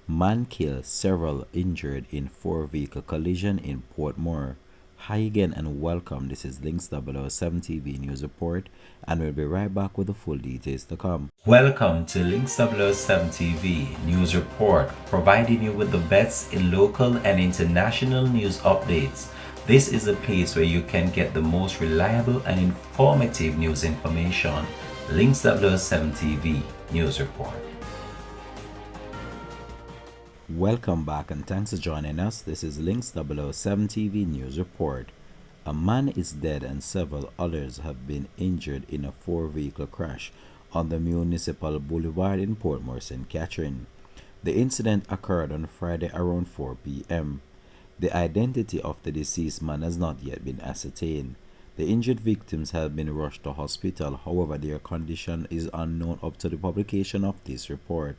Man killed, several injured in four-vehicle collision in Portmore. Hi again and welcome. This is Links 007 TV News Report, and we'll be right back with the full details to come. Welcome to Links 007 TV News Report, providing you with the best in local and international news updates. This is a place where you can get the most reliable and informative news information. Links 007 TV News Report. Welcome back and thanks for joining us. This is Links 007 TV News Report. A man is dead and several others have been injured in a four-vehicle crash on the Municipal Boulevard in Portmore, St. Catherine. The incident occurred on Friday around 4 p.m. The identity of the deceased man has not yet been ascertained. The injured victims have been rushed to hospital, however their condition is unknown up to the publication of this report.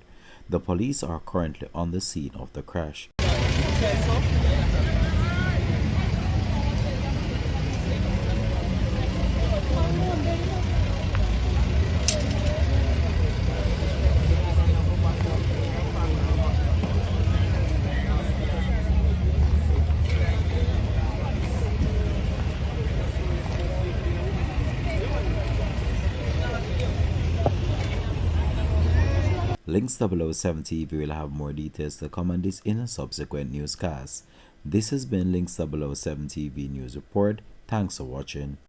The police are currently on the scene of the crash. Links 007 TV will have more details to come on this in a subsequent newscast. This has been Links 007 TV News Report. Thanks for watching.